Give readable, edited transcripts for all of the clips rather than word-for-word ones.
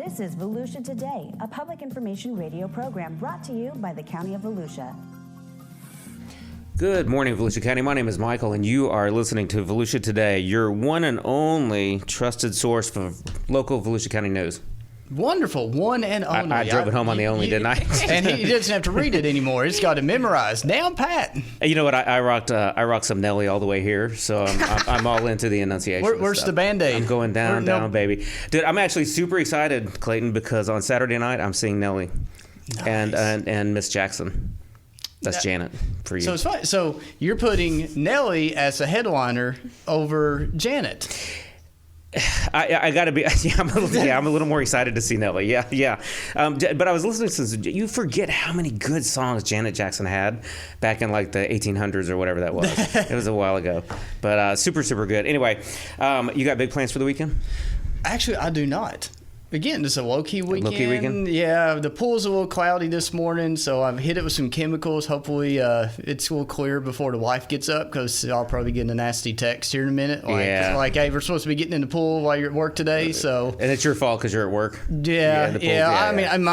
This is Volusia Today, a public information radio program brought to you by the County of Volusia. Good morning, Volusia County. My name is Michael, and you are listening to Volusia Today, your one and only trusted source for local Volusia County news. Wonderful. One and only. I drove it home on the only, didn't I? And he doesn't have to read it anymore. He's got it memorized. Down pat. You know what? I rocked some Nelly all the way here, so I'm all into the enunciation. Where's the Band-Aid? I'm going down, baby. Dude, I'm actually super excited, Clayton, because on Saturday night I'm seeing Nelly and Miss Jackson. That's Janet for you. So it's fine. So you're putting Nelly as a headliner over Janet. I got to be, I'm a little more excited to see Nelly. Yeah. But I was listening to, you forget how many good songs Janet Jackson had back in like the 1800s or whatever that was. It was a while ago. But super, super good. Anyway, you got big plans for the weekend? Actually, I do not. Again, it's a low-key weekend. Low-key weekend? Yeah, the pool's a little cloudy this morning, so I've hit it with some chemicals. Hopefully, it's a little clear before the wife gets up, because I'll probably get a nasty text here in a minute. Like, hey, we're supposed to be getting in the pool while you're at work today, so... And it's your fault because you're at work? Yeah. I mean, in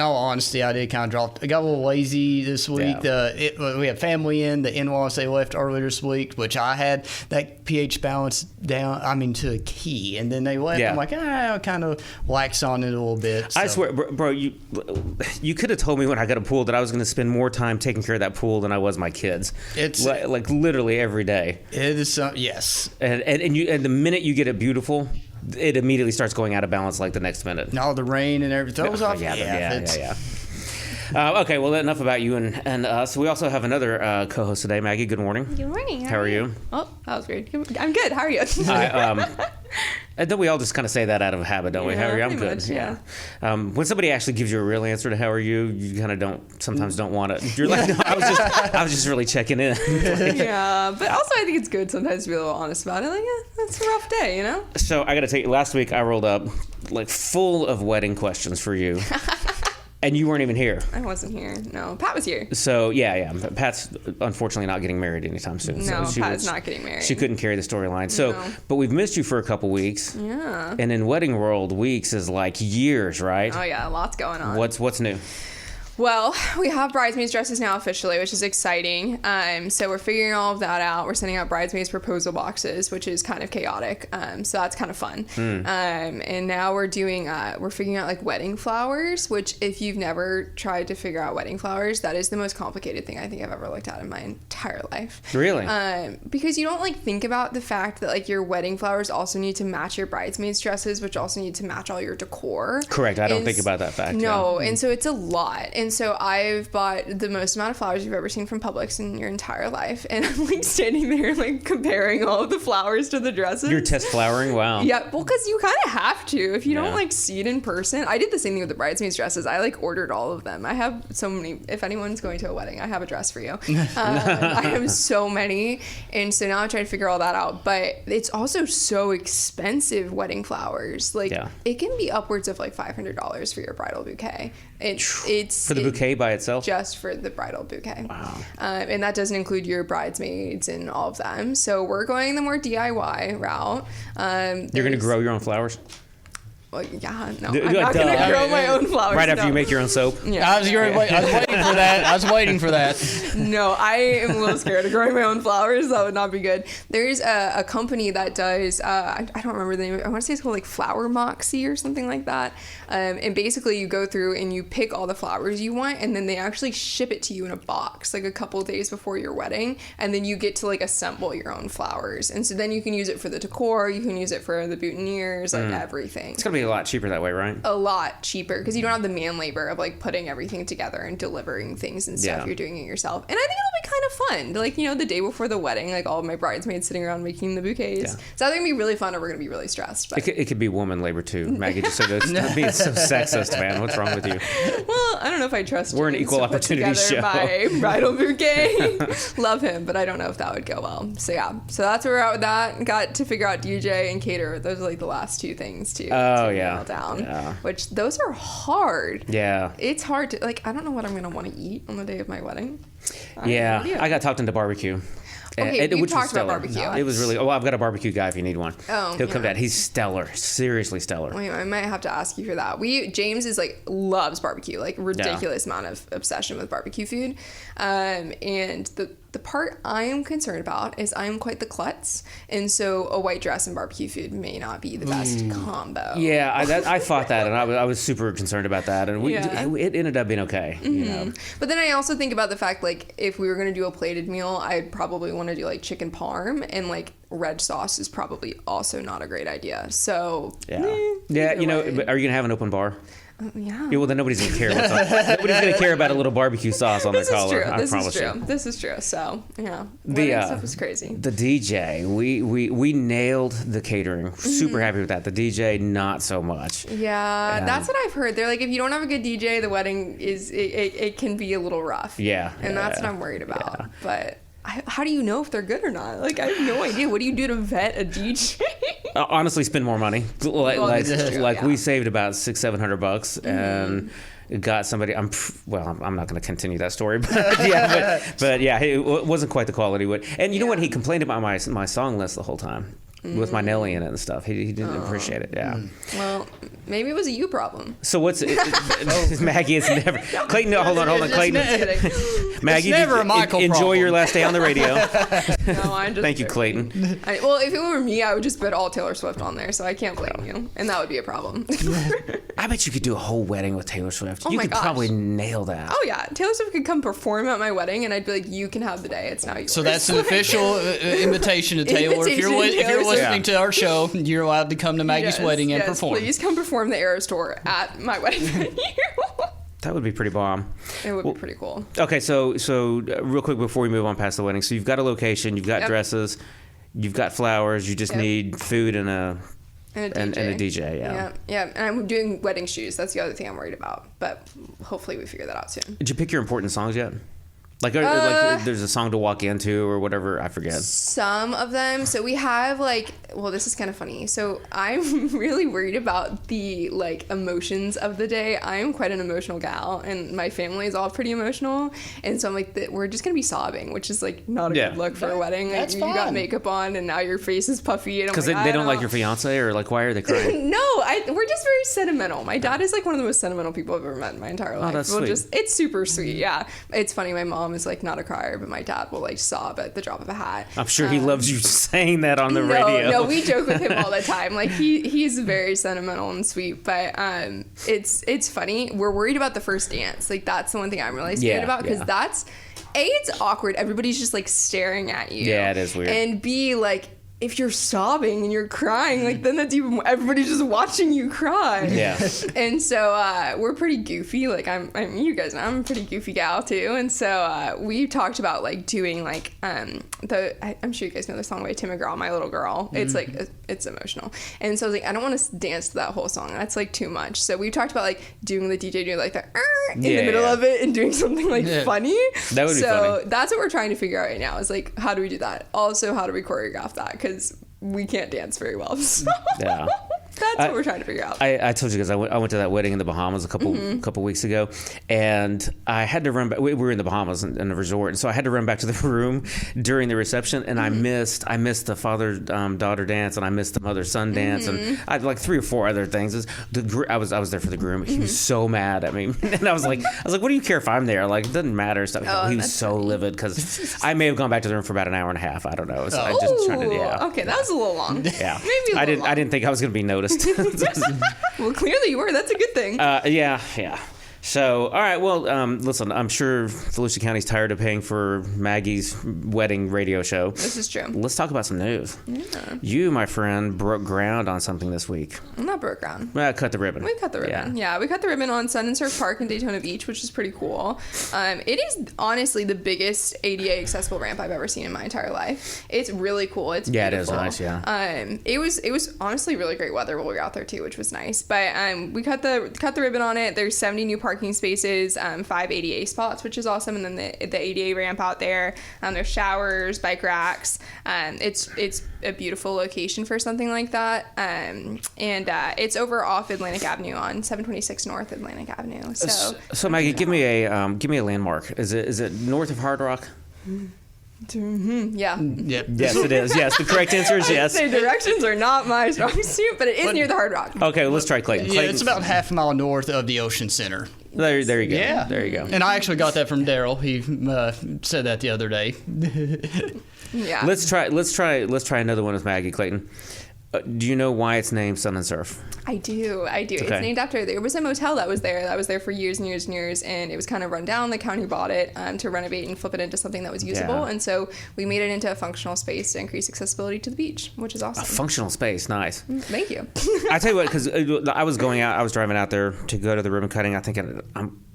all honesty, I did kind of drop... I got a little lazy this week. We had family in. The in-laws, they left earlier this week, which I had that pH balance down, to a key, and then they left. Yeah. I'm like, I'll kind of wax on it a little bit. So. I swear, bro, you could have told me when I got a pool that I was going to spend more time taking care of that pool than I was my kids. It's like literally every day. It is, yes. And the minute you get it beautiful, it immediately starts going out of balance like the next minute. And all the rain and everything throws off. Yeah. Okay, well, enough about you and us. We also have another co-host today, Maggie. Good morning. Good morning. How are you? Oh, that was weird. I'm good. How are you? And then we all just kind of say that out of habit, don't we? How are you? I'm good. Much, yeah. When somebody actually gives you a real answer to how are you, you kind of sometimes don't want it. You're like, no, I was just really checking in. Yeah, but also I think it's good sometimes to be a little honest about it. Like, yeah, it's a rough day, you know? So I got to tell you, last week I rolled up like full of wedding questions for you. And you weren't even here. I wasn't here. No, Pat was here. So, yeah. Pat's unfortunately not getting married anytime soon. No, so Pat's not getting married. She couldn't carry the storyline. So, But we've missed you for a couple weeks. Yeah. And in wedding world, weeks is like years, right? Oh, yeah. Lots going on. What's new? Well, we have bridesmaids dresses now officially, which is exciting. So we're figuring all of that out. We're sending out bridesmaids proposal boxes, which is kind of chaotic. So that's kind of fun. And now we're figuring out like wedding flowers, which if you've never tried to figure out wedding flowers, that is the most complicated thing I think I've ever looked at in my entire life. Really? Because you don't like think about the fact that like your wedding flowers also need to match your bridesmaids dresses, which also need to match all your decor. Correct. I don't think about that fact. No. And so it's a lot. And so I've bought the most amount of flowers you've ever seen from Publix in your entire life. And I'm like standing there like comparing all of the flowers to the dresses. You're test flowering? Wow. Yeah. Well, because you kind of have to. If you don't like see it in person. I did the same thing with the bridesmaids dresses. I like ordered all of them. I have so many. If anyone's going to a wedding, I have a dress for you. I have so many. And so now I'm trying to figure all that out. But it's also so expensive, wedding flowers. Like it can be upwards of like $500 for your bridal bouquet. It's for the bouquet by itself? Just for the bridal bouquet. Wow. And that doesn't include your bridesmaids and all of them. So we're going the more DIY route. You're going to grow your own flowers? Well, yeah, no, I'm not going to grow my own flowers. Right after you make your own soap? Yeah. I was waiting for that. No, I am a little scared of growing my own flowers. That would not be good. There's a company that does, I don't remember the name. I want to say it's called like Flower Moxie or something like that. And basically you go through and you pick all the flowers you want, and then they actually ship it to you in a box like a couple of days before your wedding, and then you get to like assemble your own flowers. And so then you can use it for the decor, you can use it for the boutonnieres, like everything. It's going to be a lot cheaper that way, right? A lot cheaper, because you don't have the man labor of like putting everything together and delivering things and stuff. You're doing it yourself. And I think it'll be kind of fun. Like, you know, the day before the wedding, like all of my bridesmaids sitting around making the bouquets. So I think it'll be really fun, or we're going to be really stressed. But it could be woman labor too. Maggie just said it's being so sexist, man. What's wrong with you? Well, I don't know if I trust We're an equal opportunity show. My bridal bouquet. Love him, but I don't know if that would go well. So yeah, so that's where we're at with that. Got to figure out DJ and cater. Those are like the last two things to nail down. Yeah. Which those are hard. Yeah. It's hard to, like, I don't know what I'm going to want to eat on the day of my wedding. I got talked into barbecue. Okay, we've talked about barbecue. It was really. Oh, I've got a barbecue guy if you need one. Oh, he'll come down. He's stellar, seriously stellar. Wait, I might have to ask you for that. James is like loves barbecue, like ridiculous amount of obsession with barbecue food, and the part I am concerned about is I am quite the klutz, and so a white dress and barbecue food may not be the best combo. Yeah, I thought that, and I was super concerned about that, and it ended up being okay. You know? But then I also think about the fact, like, if we were going to do a plated meal, I'd probably want to do like chicken parm, and like red sauce is probably also not a great idea. So yeah, you know, but are you gonna have an open bar? Yeah. Well, then nobody's gonna care. Nobody's gonna care about a little barbecue sauce on the collar. I promise you. This is true. So yeah, the stuff was crazy. The DJ, we nailed the catering. Super happy with that. The DJ, not so much. Yeah, that's what I've heard. They're like, if you don't have a good DJ, the wedding it can be a little rough. Yeah, and that's what I'm worried about. Yeah. But how do you know if they're good or not? Like, I have no idea. What do you do to vet a DJ? Honestly, spend more money. Like we saved about $600-700 and got somebody. I'm not going to continue that story, but yeah, it wasn't quite the quality. And you know what? He complained about my song list the whole time. With my Nelly in it and stuff. He didn't appreciate it, yeah. Well, maybe it was a you problem. So what's Maggie, it's never... Clayton, no, hold on, Clayton. Maggie, it's never a Michael enjoy problem. Your last day on the radio. No, I'm just... Thank you, Clayton. Well, if it were me, I would just put all Taylor Swift on there, so I can't blame you. And that would be a problem. I bet you could do a whole wedding with Taylor Swift. You could probably nail that. Oh, yeah. Taylor Swift could come perform at my wedding, and I'd be like, you can have the day. It's now yours. So that's an official invitation to Taylor. If you're listening to our show, you're allowed to come to Maggie's wedding and perform. Please come perform the Eras Tour at my wedding venue. That would be pretty bomb. It would be pretty cool. Okay, so real quick before we move on past the wedding, so you've got a location, you've got dresses, you've got flowers, you just need food and a DJ. Yeah. And I'm doing wedding shoes. That's the other thing I'm worried about. But hopefully we figure that out soon. Did you pick your important songs yet? Like there's a song to walk into or whatever, I forget. Some of them. So we have this is kind of funny. So I'm really worried about the emotions of the day. I am quite an emotional gal, and my family is all pretty emotional. And so I'm like, we're just going to be sobbing, which is not a good look for a wedding. That's you fine. got makeup on and now your face is puffy. Because they don't like your fiance, or why are they crying? No, we're just very sentimental. My dad is one of the most sentimental people I've ever met in my entire life. Oh, that's sweet. It's super sweet. Yeah. It's funny. My mom is not a crier, but my dad will sob at the drop of a hat. I'm sure he loves you saying that on the radio. No, we joke with him all the time. He's very sentimental and sweet, but it's funny. We're worried about the first dance. That's the one thing I'm really scared about, because it's awkward. Everybody's just staring at you. Yeah, it is weird. And B, if you're sobbing and you're crying, then that's even everybody's just watching you cry. Yeah. And so we're pretty goofy. You guys know I'm a pretty goofy gal too. And so we talked about doing I'm sure you guys know the song by Tim McGraw, My Little Girl. It's it's emotional. And so I was I don't want to dance to that whole song. That's too much. So we talked about doing the DJ doing the in the middle of it and doing something funny. That would be funny. So that's what we're trying to figure out right now is how do we do that? Also, how do we choreograph that? Because we can't dance very well. So. Yeah. That's what we're trying to figure out. I told you guys I went to that wedding in the Bahamas a couple weeks ago, and I had to run back. We were in the Bahamas in the resort, and so I had to run back to the room during the reception, and I missed the father daughter dance, and I missed the mother son dance, and I had 3 or 4 other things. I was there for the groom. He was so mad at me, and I was like, what do you care if I'm there? It doesn't matter. Stuff. He was so livid because I may have gone back to the room for about an hour and a half. I don't know. So I just trying to okay, that was a little long. Yeah, maybe I didn't think I was going to be noticed. Well, clearly you were. That's a good thing. Yeah. So, all right. Well, listen, I'm sure Volusia County's tired of paying for Maggie's wedding radio show. This is true. Let's talk about some news. Yeah. You, my friend, broke ground on something this week. I'm not broke ground. Cut the ribbon. We cut the ribbon. Yeah, we cut the ribbon on Sun and Surf Park in Daytona Beach, which is pretty cool. It is honestly the biggest ADA accessible ramp I've ever seen in my entire life. It's really cool. It's beautiful. It is nice. Yeah. It was honestly really great weather while we were out there too, which was nice. But we cut the ribbon on it. There's 70 new parking spaces, 5 ADA spots, which is awesome, and then the ADA ramp out there. There's showers, bike racks. It's a beautiful location for something like that. And it's over off Atlantic Avenue on 726 North Atlantic Avenue. So Maggie, give me a landmark. Is it north of Hard Rock? Yeah. Yep. Yes, it is. Yes, the correct answer is yes. Say directions are not my strong suit, but it is near the Hard Rock. Okay, well, let's try Clayton. Yeah, it's about half a mile north of the Ocean Center. There you go. Yeah, there you go. And I actually got that from Daryl. He said that the other day. Yeah. Let's try another one with Maggie, Clayton. Do you know why it's named Sun and Surf? I do. Okay. It's named after, there was a motel that was there for years and years and years, and it was kind of run down. The county bought it to renovate and flip it into something that was usable, Yeah. and so we made it into a functional space to increase accessibility to the beach, which is awesome. A functional space, nice. Thank you. I tell you what, because I was driving out there to go to the ribbon cutting. I think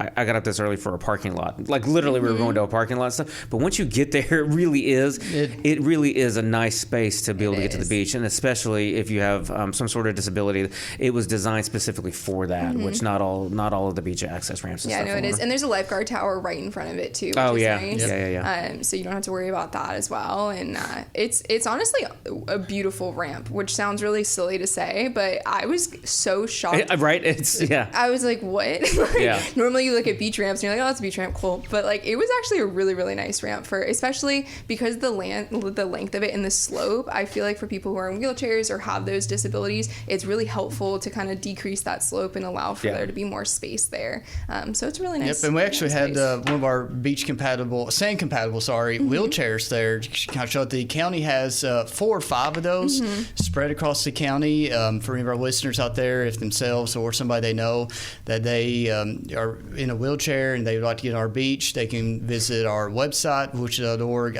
I got up this early for a parking lot. Like literally, we were going to a parking lot and stuff. But once you get there, it really is a nice space to be able to get to the beach, and especially if you have some sort of disability. It was designed specifically for that, which not all of the beach access ramps. Yeah, no, it is, and there's a lifeguard tower right in front of it too. Which Oh is yeah, nice. yeah. So you don't have to worry about that as well, and it's honestly a beautiful ramp, which sounds really silly to say, but I was so shocked. Right? It's I was like, what? Yeah. Normally you look at beach ramps and you're like, oh, that's a beach ramp, cool. But like, it was actually a really, really nice ramp for, especially because the length of it and the slope. I feel like for people who are in wheelchairs or have those disabilities, it's really helpful to kind of decrease that slope and allow for there to be more space there. So it's really nice. Yep, and we actually had space. one of our sand compatible, wheelchairs there. Kind of showed the county has 4 or 5 of those spread across the county. For any of our listeners out there, if themselves or somebody they know that they are in a wheelchair and they would like to get on our beach, they can visit our website, volusia.org,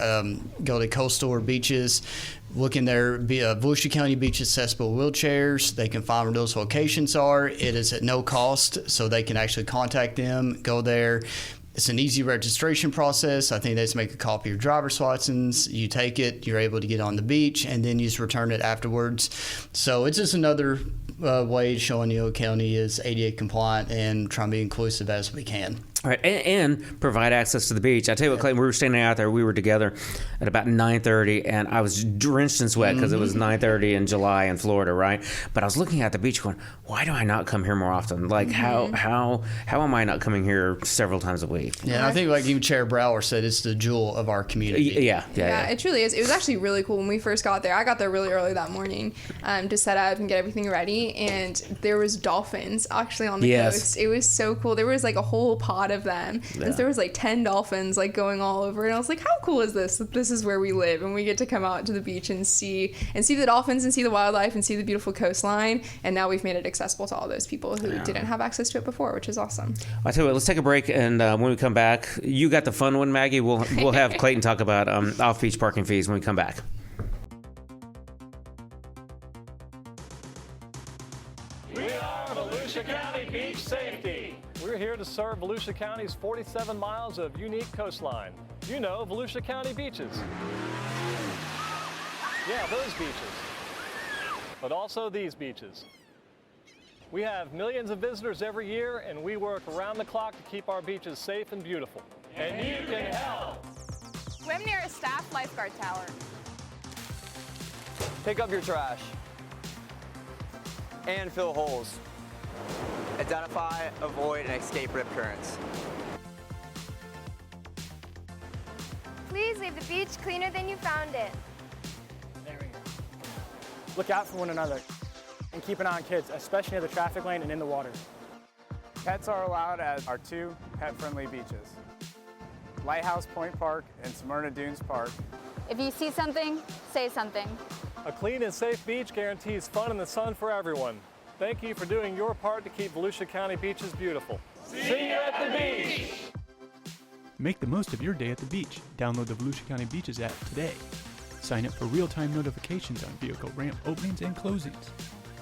go to coastal or beaches. Look in there, Volusia County Beach Accessible Wheelchairs. They can find where those locations are. It is at no cost, so they can actually contact them, go there. It's an easy registration process. I think they just make a copy of your driver's license. You take it, you're able to get on the beach, and then you just return it afterwards. So it's just another way showing the county is ADA compliant and trying to be inclusive as we can. All right, and provide access to the beach. I tell you what, Clayton, we were standing out there. We were together at about 9:30, and I was drenched in sweat because it was 9:30 in July in Florida, right? But I was looking at the beach going, why do I not come here more often? Like, how am I not coming here several times a week? Yeah, I think like even Chair Brower said, it's the jewel of our community. Yeah, it truly is. It was actually really cool when we first got there. I got there really early that morning to set up and get everything ready, and there was dolphins actually on the coast. It was so cool. There was like a whole pod of them, and there was like 10 dolphins like going all over, and I was like, how cool is this? This is where we live, and we get to come out to the beach and see the dolphins and see the wildlife and see the beautiful coastline, and now we've made it accessible to all those people who didn't have access to it before, which is awesome. I tell you what, let's take a break, and when we come back, you got the fun one, Maggie. We'll have Clayton talk about off-beach parking fees when we come back. We are Volusia County Beach Safety. We're here to serve Volusia County's 47 miles of unique coastline. You know, Volusia County beaches. Yeah, those beaches. But also these beaches. We have millions of visitors every year, and we work around the clock to keep our beaches safe and beautiful. And you can help. Swim near a staff lifeguard tower. Pick up your trash and fill holes. Identify, avoid, and escape rip currents. Please leave the beach cleaner than you found it. There we go. Look out for one another and keep an eye on kids, especially near the traffic lane and in the water. Pets are allowed at our 2 pet-friendly beaches, Lighthouse Point Park and Smyrna Dunes Park. If you see something, say something. A clean and safe beach guarantees fun in the sun for everyone. Thank you for doing your part to keep Volusia County beaches beautiful. See you at the beach! Make the most of your day at the beach. Download the Volusia County Beaches app today. Sign up for real-time notifications on vehicle ramp openings and closings.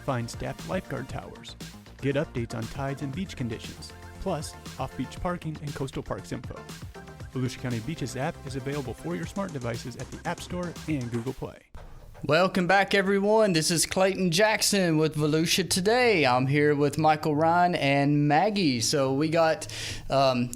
Find staffed lifeguard towers. Get updates on tides and beach conditions, plus off-beach parking and coastal parks info. Volusia County Beaches app is available for your smart devices at the App Store and Google Play. Welcome back, everyone. This is Clayton Jackson with Volusia Today. I'm here with Michael Ryan and Maggie. So we got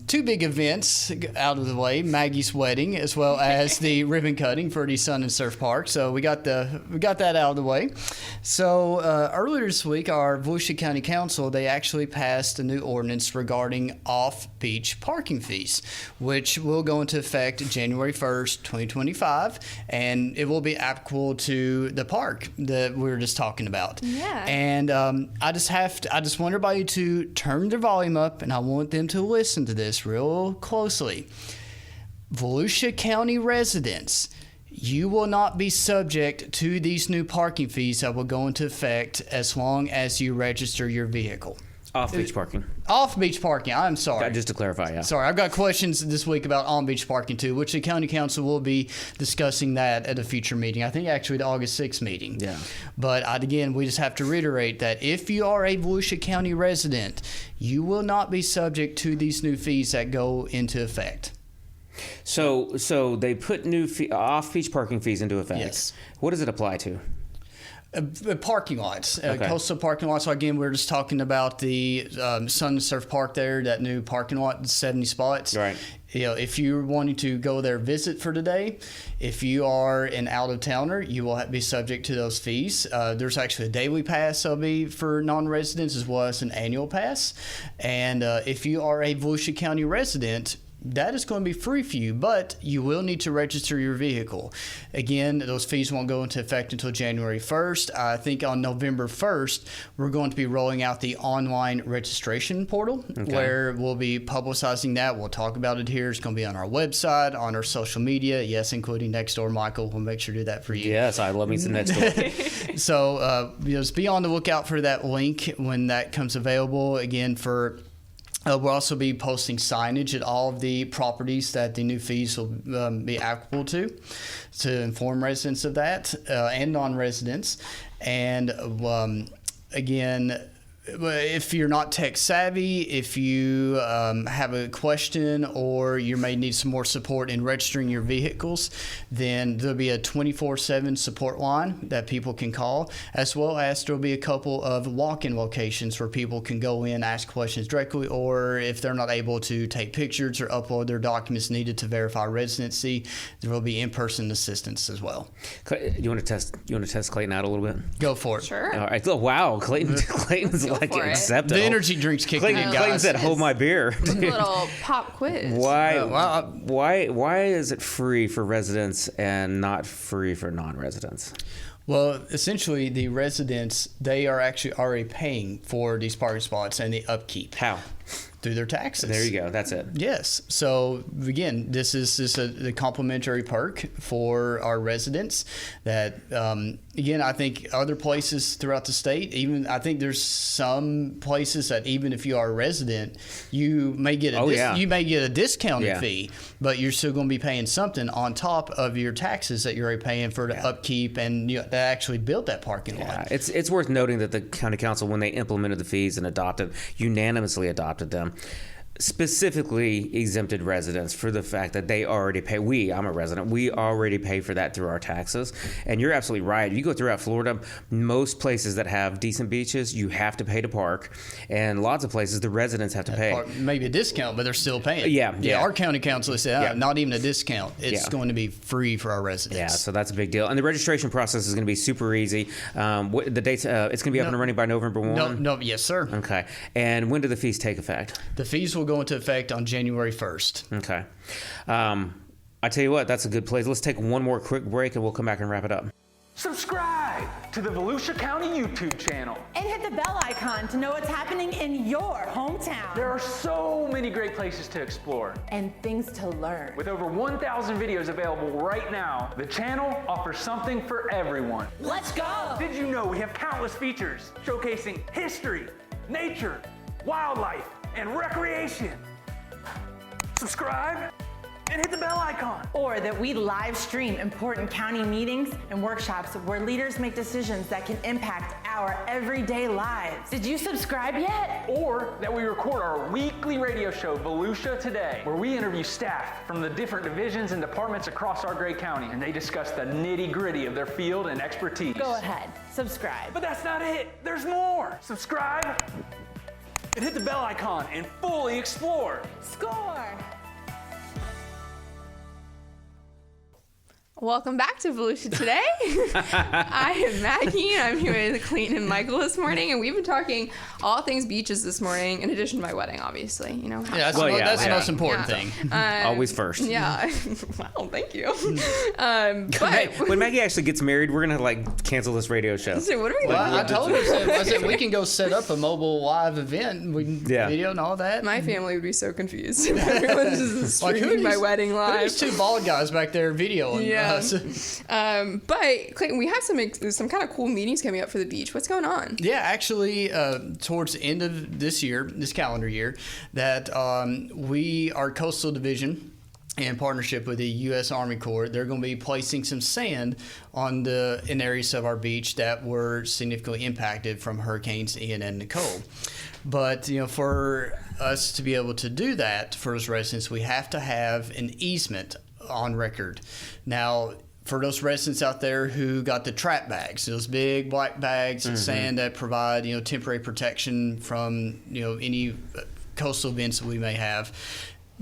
two big events out of the way: Maggie's wedding, as well as the ribbon cutting for the Sun and Surf Park. So we got that out of the way. So earlier this week, our Volusia County Council, they actually passed a new ordinance regarding off-beach parking fees, which will go into effect January 1st, 2025, and it will be applicable to the park that we were just talking about. Yeah. And I just want everybody to turn their volume up, and I want them to listen to this real closely. Volusia County residents, you will not be subject to these new parking fees that will go into effect as long as you register your vehicle. Off-beach parking. Off-beach parking. I'm sorry. Just to clarify, yeah. Sorry, I've got questions this week about on-beach parking too, which the county council will be discussing that at a future meeting. I think actually the August 6th meeting. Yeah. But again, we just have to reiterate that if you are a Volusia County resident, you will not be subject to these new fees that go into effect. So they put new off-beach parking fees into effect. Yes. What does it apply to? Parking lots, Okay. coastal parking lots. So again, we're just talking about the Sun and Surf Park there, that new parking lot, 70 spots. Right. If you're wanting to go there visit for today, if you are an out-of-towner, you will be subject to those fees. There's actually a daily pass that'll be for non-residents as well as an annual pass. And if you are a Volusia County resident, that is going to be free for you, but you will need to register your vehicle. Again, those fees won't go into effect until January 1st. I think on November 1st, we're going to be rolling out the online registration portal, where we'll be publicizing that. We'll talk about it here. It's going to be on our website, on our social media, yes, including Nextdoor. Michael will make sure to do that for you. Yes, I love me some Nextdoor. So just be on the lookout for that link when that comes available. Again, we'll also be posting signage at all of the properties that the new fees will be applicable to inform residents of that and non-residents. And again, if you're not tech savvy, if you have a question or you may need some more support in registering your vehicles, then there'll be a 24/7 support line that people can call, as well as there'll be a couple of walk-in locations where people can go in, ask questions directly, or if they're not able to take pictures or upload their documents needed to verify residency, there will be in-person assistance as well. You want to test Clayton out a little bit? Go for it. Sure. All right. Oh, wow, Clayton's like for it. accepted. The energy drink's kicking in, guys. Clayton said, "Hold my beer." A little pop quiz. Why is it free for residents and not free for non-residents? Well, essentially, the residents, they are actually already paying for these parking spots and the upkeep. How? Through their taxes. There you go. That's it. Yes. So again, this is just the complimentary perk for our residents. That again, I think other places throughout the state, even I think there's some places that even if you are a resident, you may get a discounted fee, but you're still going to be paying something on top of your taxes that you're already paying for the upkeep and that actually built that parking lot. It's worth noting that the county council, when they implemented the fees and unanimously adopted them, specifically exempted residents for the fact that they already pay. I'm a resident. We already pay for that through our taxes. And you're absolutely right. You go throughout Florida, most places that have decent beaches, you have to pay to park. And lots of places, the residents have to pay. Maybe a discount, but they're still paying. Yeah. Our county council said, not even a discount. It's going to be free for our residents. Yeah, so that's a big deal. And the registration process is going to be super easy. The dates, it's going to be up and running by November 1? No, yes, sir. Okay. And when do the fees take effect? The fees will go into effect on January 1st. Okay. I tell you what, that's a good place. Let's take one more quick break and we'll come back and wrap it up. Subscribe to the Volusia County YouTube channel. And hit the bell icon to know what's happening in your hometown. There are so many great places to explore. And things to learn. With over 1,000 videos available right now, the channel offers something for everyone. Let's go! Did you know we have countless features showcasing history, nature, wildlife, and recreation? Subscribe and hit the bell icon. Or that we live stream important county meetings and workshops where leaders make decisions that can impact our everyday lives. Did you subscribe yet? Or that we record our weekly radio show, Volusia Today, where we interview staff from the different divisions and departments across our great county, and they discuss the nitty-gritty of their field and expertise. Go ahead, subscribe. But that's not it. There's more. Subscribe and hit the bell icon and fully explore. Score! Welcome back to Volusia Today. I am Maggie, and I'm here with Clayton and Michael this morning, and we've been talking all things beaches this morning, in addition to my wedding, obviously. You know, yeah, that's the most important thing. Always first. Yeah. Well, thank you. But when Maggie actually gets married, we're gonna like cancel this radio show. So what are we doing? I told her, I said we can go set up a mobile live event. We can video and all that. My family would be so confused. Everyone's just streaming my wedding live. There's two bald guys back there videoing. Yeah. But Clayton, we have some kind of cool meetings coming up for the beach. What's going on? Yeah, actually, towards the end of this calendar year, that our Coastal Division, in partnership with the U.S. Army Corps, they're going to be placing some sand in areas of our beach that were significantly impacted from Hurricanes Ian and Nicole. But for us to be able to do that for those residents, we have to have an easement on record. Now, for those residents out there who got the trap bags, those big black bags of sand that provide temporary protection from any coastal events that we may have,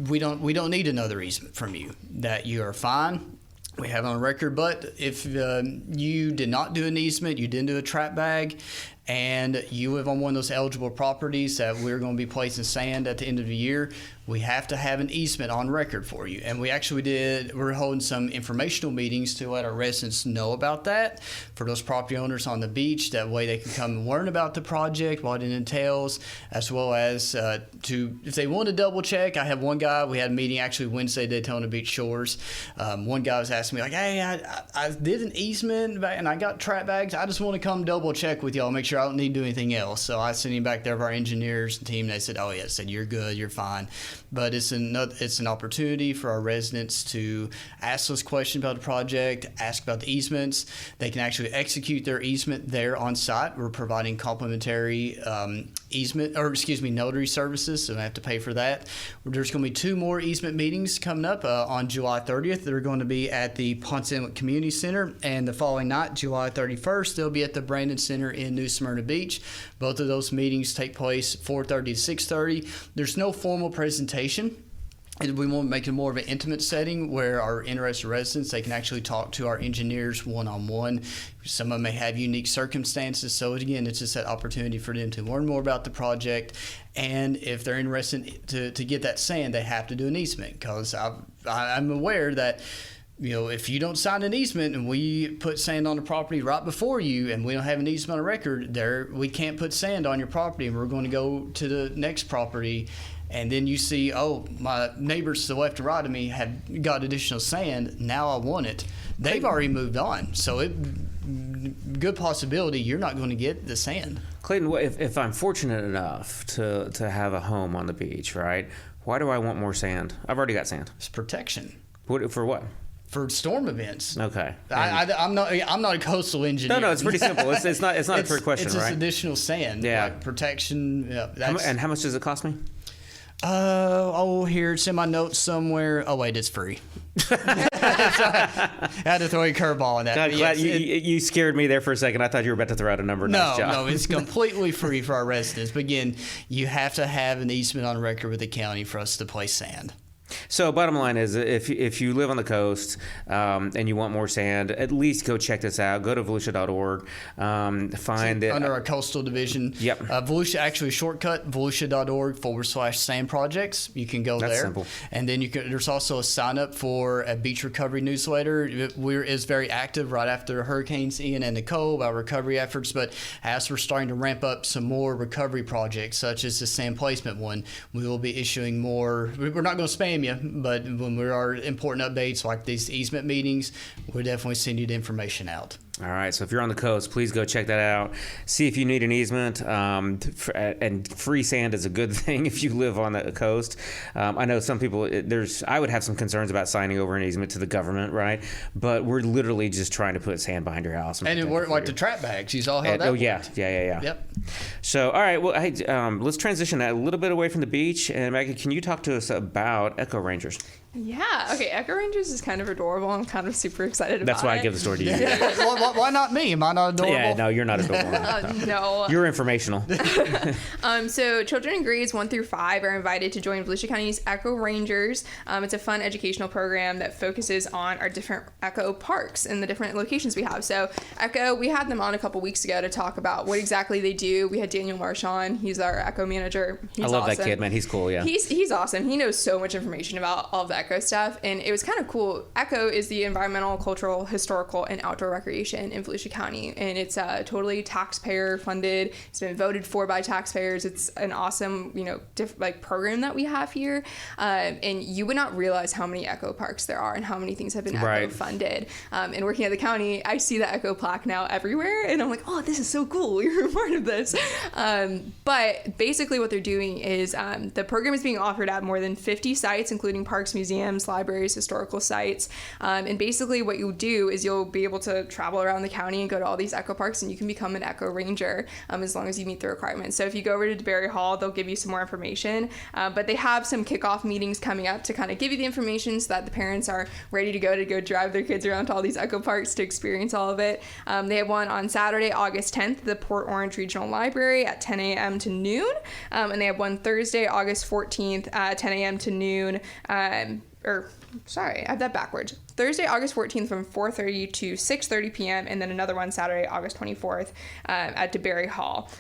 we don't need another easement from you. That you are fine. We have it on record. But if you did not do an easement, you didn't do a trap bag, and you live on one of those eligible properties that we're going to be placing sand at the end of the year, we have to have an easement on record for you. And we're holding some informational meetings to let our residents know about that for those property owners on the beach. That way they can come and learn about the project, what it entails, as well as if they want to double check. I have one guy, we had a meeting actually Wednesday, Daytona Beach Shores. One guy was asking me like, hey, I did an easement and I got trap bags. I just want to come double check with y'all, make sure I don't need to do anything else. So I sent him back there of our engineers team. And they said, oh yeah, you're good, you're fine. But it's an opportunity for our residents to ask those questions about the project, ask about the easements. They can actually execute their easement there on site. We're providing complimentary notary services, so they have to pay for that. There's going to be 2 more easement meetings coming up on July 30th. They're going to be at the Ponce Inlet Community Center, and the following night, July 31st, they'll be at the Brandon Center in New Smyrna Beach. Both of those meetings take place 4:30 to 6:30. There's no formal presentation. And we want to make it more of an intimate setting where our interested residents, they can actually talk to our engineers one-on-one. Some of them may have unique circumstances. So again, it's just that opportunity for them to learn more about the project. And if they're interested to get that sand, they have to do an easement, because I'm aware that if you don't sign an easement and we put sand on the property right before you and we don't have an easement on record, we can't put sand on your property, and we're going to go to the next property. And then you see, oh, my neighbors to the left and right of me have got additional sand. Now I want it. They've already moved on. So good possibility you're not going to get the sand. Clayton, if I'm fortunate enough to have a home on the beach, right, why do I want more sand? I've already got sand. It's protection. For what? For storm events. Okay. I'm not a coastal engineer. No, it's pretty simple. It's not a trick question, it's right? It's just additional sand. Yeah. Like protection. Yeah, and how much does it cost me? Here, it's in my notes somewhere. Oh, wait, it's free. I had to throw a curveball on that. God, glad you scared me there for a second. I thought you were about to throw out a number. Nice job. No, it's completely free for our residents. But again, you have to have an easement on record with the county for us to place sand. So bottom line is, if you live on the coast and you want more sand, at least go check this out. Go to volusia.org. Find it under our coastal division. Yep. Volusia, actually shortcut, volusia.org/sand projects. You can go there. That's simple. And then there's also a sign up for a beach recovery newsletter. It's very active right after Hurricanes Ian and Nicole about recovery efforts. But as we're starting to ramp up some more recovery projects, such as the sand placement one, we will be issuing more. We're not going to spam you, but when there are important updates like these easement meetings, we'll definitely send you the information out. All right, so if you're on the coast, please go check that out. See if you need an easement. And free sand is a good thing if you live on the coast. I know some people, I would have some concerns about signing over an easement to the government, right? But we're literally just trying to put sand behind your house. And it worked like the trap bags. You saw how that worked. Yeah. Yep. So, all right, well, hey, let's transition a little bit away from the beach. And Maggie, can you talk to us about Echo Rangers? Yeah. Okay. Echo Rangers is kind of adorable. I'm kind of super excited about it. That's why I give the story to you. Why not me? Am I not adorable? Yeah, no, you're not adorable. No. You're informational. So children in grades 1 through 5 are invited to join Volusia County's Echo Rangers. It's a fun educational program that focuses on our different Echo parks and the different locations we have. So Echo, we had them on a couple weeks ago to talk about what exactly they do. We had Daniel Marsh on. He's our Echo manager. He's I love awesome. that kid, man. He's cool, yeah. He's awesome. He knows so much information about all of the Echo stuff, and it was kind of cool. Echo is the environmental, cultural, historical, and outdoor recreation in Volusia County, and it's totally taxpayer funded. It's been voted for by taxpayers. It's an awesome, program that we have here, and you would not realize how many Echo parks there are and how many things have been Echo funded. And working at the county, I see the Echo plaque now everywhere, and I'm like, oh, this is so cool. You're a part of this. But basically, what they're doing is the program is being offered at more than 50 sites, including parks, museums, libraries, historical sites. And basically what you'll do is you'll be able to travel around the county and go to all these Echo parks, and you can become an Echo Ranger as long as you meet the requirements. So if you go over to DeBerry Hall, they'll give you some more information. But they have some kickoff meetings coming up to kind of give you the information so that the parents are ready to go drive their kids around to all these Echo parks to experience all of it. They have one on Saturday, August 10th, at the Port Orange Regional Library at 10 a.m. to noon. And they have one Thursday, August 14th at 10 a.m. to noon. I have that backwards. Thursday, August 14th from 4:30 to 6:30 p.m. and then another one Saturday, August 24th at DeBerry Hall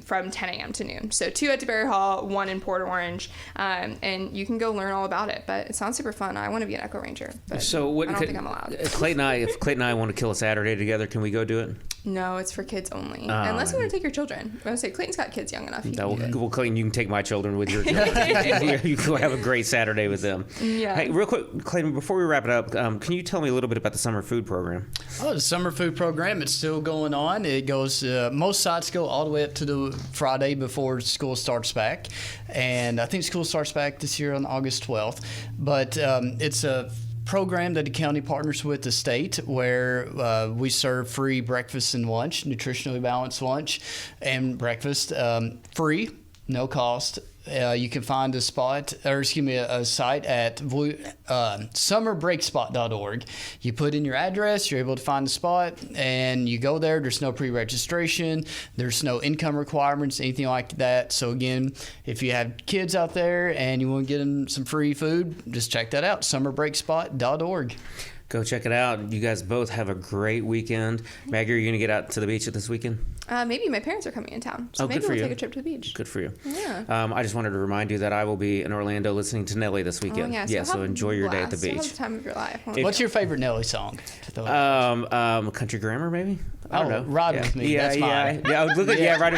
from 10 a.m. to noon. So 2 at DeBerry Hall, 1 in Port Orange, and you can go learn all about it. But it sounds super fun. I want to be an Echo Ranger, but I don't think I'm allowed. If Clayton and I want to kill a Saturday together, can we go do it? No, it's for kids only. Unless you want to take your children. I would say Clayton's got kids young enough. Well, Clayton, you can take my children with your children. You can have a great Saturday with them. Yeah. Hey, real quick, Clayton, before we wrap it up, can you tell me a little bit about the summer food program? Oh, the summer food program, it's still going on. It goes, most sites go all the way up to the Friday before school starts back. And I think school starts back this year on August 12th. But it's a program that the county partners with the state where we serve free breakfast and lunch, nutritionally balanced lunch and breakfast, free, no cost. You can find a site at summerbreakspot.org. You put in your address, you're able to find the spot, and you go there. There's no pre-registration. There's no income requirements, anything like that. So again, if you have kids out there and you want to get them some free food, just check that out, summerbreakspot.org. Go check it out. You guys both have a great weekend. Maggie, are you going to get out to the beach this weekend? Maybe my parents are coming in town, so maybe we'll take a trip to the beach. Good for you. Yeah. I just wanted to remind you that I will be in Orlando listening to Nelly this weekend. So enjoy your day at the beach. Have the time of your life. What's your favorite Nelly song? Country Grammar, maybe? I don't know. Ride With Me. Yeah, That's mine. Ride With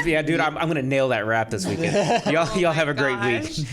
Me. Yeah, dude, I'm going to nail that rap this weekend. Y'all have a great week.